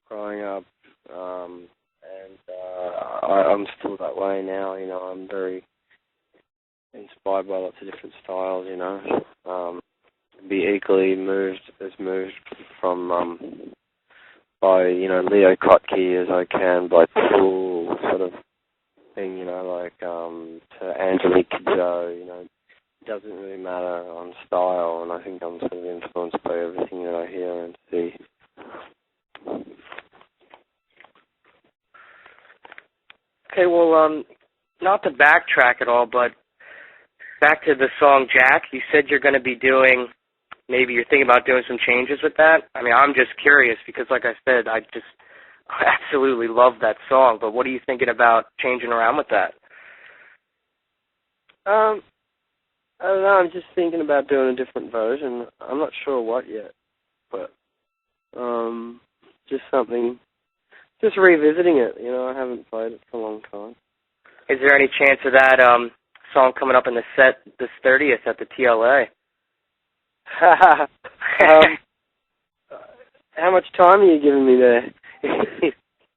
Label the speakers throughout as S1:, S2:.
S1: growing up, and I'm still that way now. I'm very inspired by lots of different styles. Be equally moved from by Leo Kottke as I can by full sort of thing. To Angelique Kidjo. It doesn't really matter on style, and I think I'm sort of influenced by everything that I hear and see.
S2: Okay, well, not to backtrack at all, but back to the song Jack, you said you're going to be maybe you're thinking about doing some changes with that. I mean, I'm just curious because, like I said, I absolutely love that song, but what are you thinking about changing around with that?
S1: I don't know, I'm just thinking about doing a different version. I'm not sure what yet, but just revisiting it. I haven't played it for a long time.
S2: Is there any chance of that song coming up in the set this 30th at the TLA?
S1: How much time are you giving me there?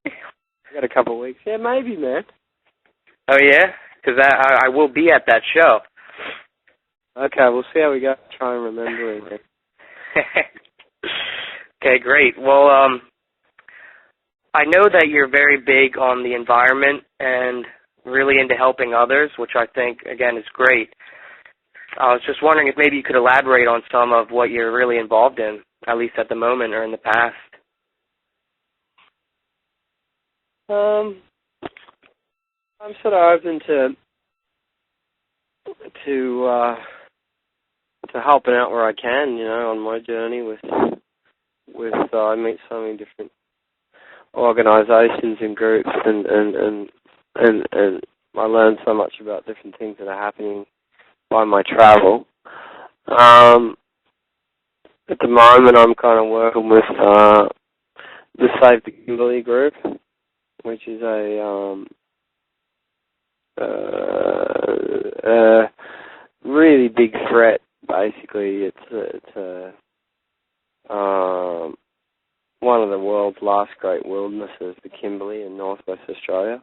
S1: I got a couple of weeks. Yeah, maybe, man.
S2: Oh, yeah? Because I will be at that show.
S1: Okay, we'll see how we go. Try and remember it.
S2: Okay, great. Well, I know that you're very big on the environment and really into helping others, which I think, again, is great. I was just wondering if maybe you could elaborate on some of what you're really involved in, at least at the moment or in the past.
S1: I'm sort of open to helping out where I can, on my journey with I meet so many different organisations and groups, and I learn so much about different things that are happening by my travel. At the moment, I'm kind of working with the Save the Kimberley group, which is a really big threat. Basically, it's one of the world's last great wildernesses, the Kimberley in northwest Australia.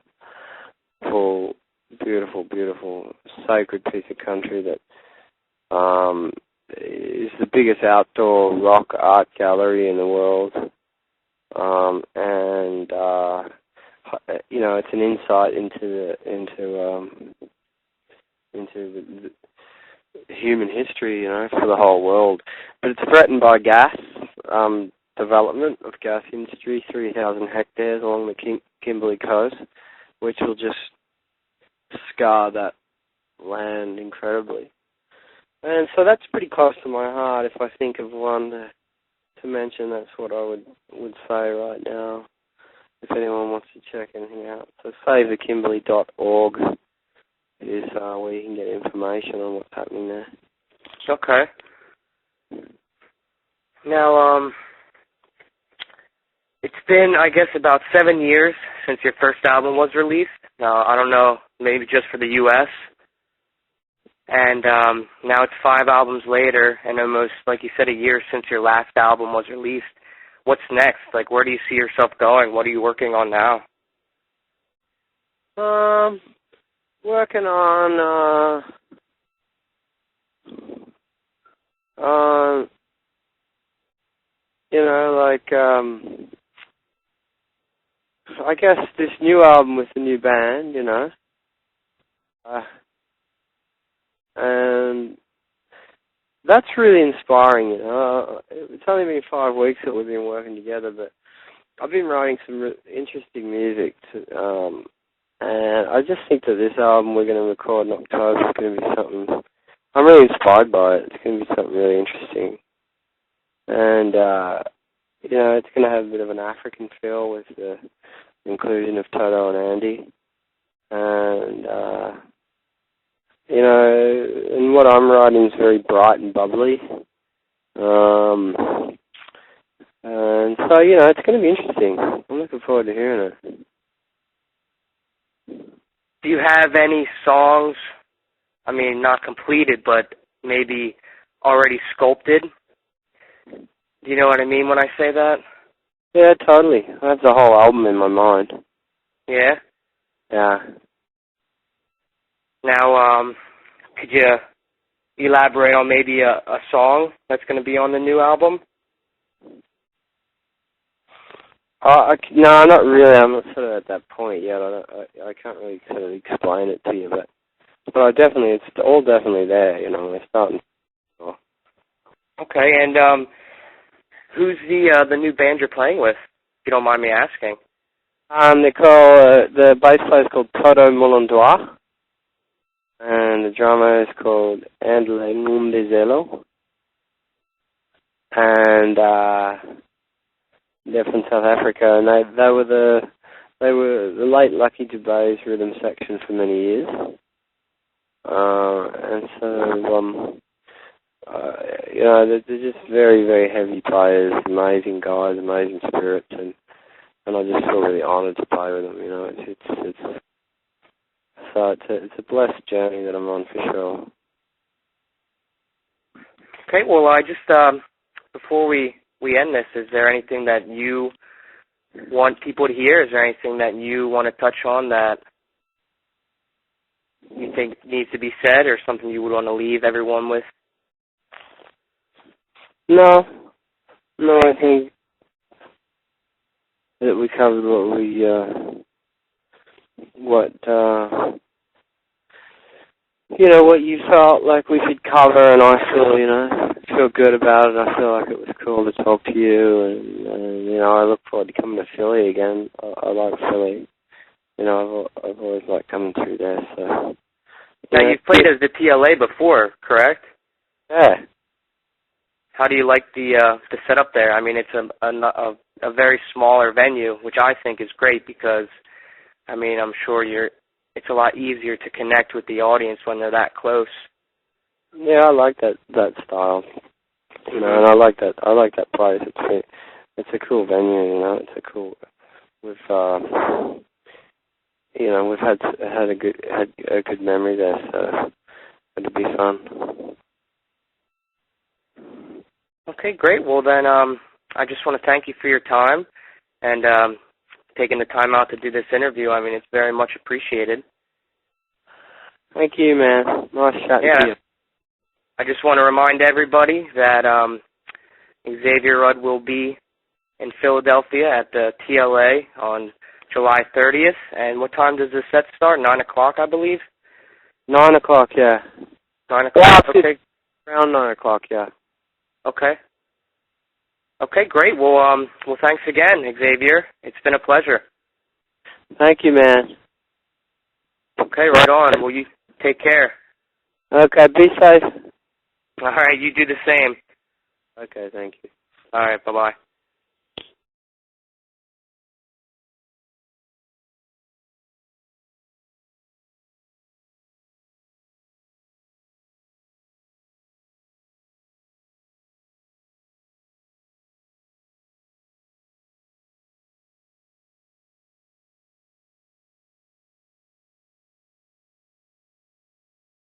S1: Full, beautiful, beautiful, sacred piece of country that is the biggest outdoor rock art gallery in the world. And it's an insight into the human history, for the whole world. But it's threatened by gas development of gas industry, 3,000 hectares along the Kimberley coast, which will just scar that land incredibly. And so that's pretty close to my heart. If I think of one to mention, that's what I would say right now, if anyone wants to check anything out. So SaveTheKimberley.org is where you can get information on what's happening there.
S2: Okay. Now, it's been, I guess, about 7 years since your first album was released. Now, I don't know, maybe just for the U.S., and now it's 5 albums later, and almost, like you said, a year since your last album was released. What's next? Like, where do you see yourself going? What are you working on now?
S1: Working on, I guess this new album with the new band, and that's really inspiring, It's only been 5 weeks that we've been working together, but I've been writing some interesting music, and I just think that this album we're going to record in October is going to be something, I'm really inspired by it. It's going to be something really interesting. And, it's going to have a bit of an African feel with the inclusion of Toto and Andy. And, and what I'm writing is very bright and bubbly. And so, it's going to be interesting. I'm looking forward to hearing it.
S2: Do you have any songs, I mean, not completed, but maybe already sculpted? Do you know what I mean when I say that?
S1: Yeah, totally. I have the whole album in my mind.
S2: Yeah?
S1: Yeah.
S2: Now, could you elaborate on maybe a song that's going to be on the new album?
S1: No, not really. I'm not sort of at that point yet. I can't really sort of explain it to you, but it's all definitely there. We're starting.
S2: Okay, and who's the new band you're playing with, if you don't mind me asking?
S1: They call the bass player's called Toto Moulondois, and the drummer is called Andele Mumbezelo, and they're from South Africa, and they were the late Lucky Dubay's rhythm section for many years, and so they're just very, very heavy players, amazing guys, amazing spirits, and I just feel really honoured to play with them. It's a blessed journey that I'm on for sure.
S2: Okay, well, I just before we end this, is there anything that you want people to hear? Is there anything that you want to touch on that you think needs to be said, or something you would want to leave everyone with?
S1: No, I think that we covered what you felt like we should cover, and I feel good about it. I feel like it was cool to talk to you, and I look forward to coming to Philly again. I like Philly. I've always liked coming through there. So.
S2: Now, you've played as the TLA before, correct?
S1: Yeah.
S2: How do you like the setup there? I mean, it's a very smaller venue, which I think is great because, I mean, I'm sure it's a lot easier to connect with the audience when they're that close.
S1: Yeah, I like that style. And I like that place. It's a cool venue. It's a cool. We've had a good memory there, so it'll be fun.
S2: Okay, great. Well, then, I just want to thank you for your time and taking the time out to do this interview. I mean, it's very much appreciated.
S1: Thank you, man. Nice chatting to you.
S2: I just want to remind everybody that Xavier Rudd will be in Philadelphia at the TLA on July 30th. And what time does the set start? 9 o'clock, I believe?
S1: 9 o'clock, yeah.
S2: 9 o'clock, okay.
S1: Around 9 o'clock, yeah.
S2: Okay. Okay, great. Well, thanks again, Xavier. It's been a pleasure.
S1: Thank you, man.
S2: Okay, right on. Well, you take care.
S1: Okay, be safe.
S2: All right, you do the same.
S1: Okay, thank you.
S2: All right, bye-bye.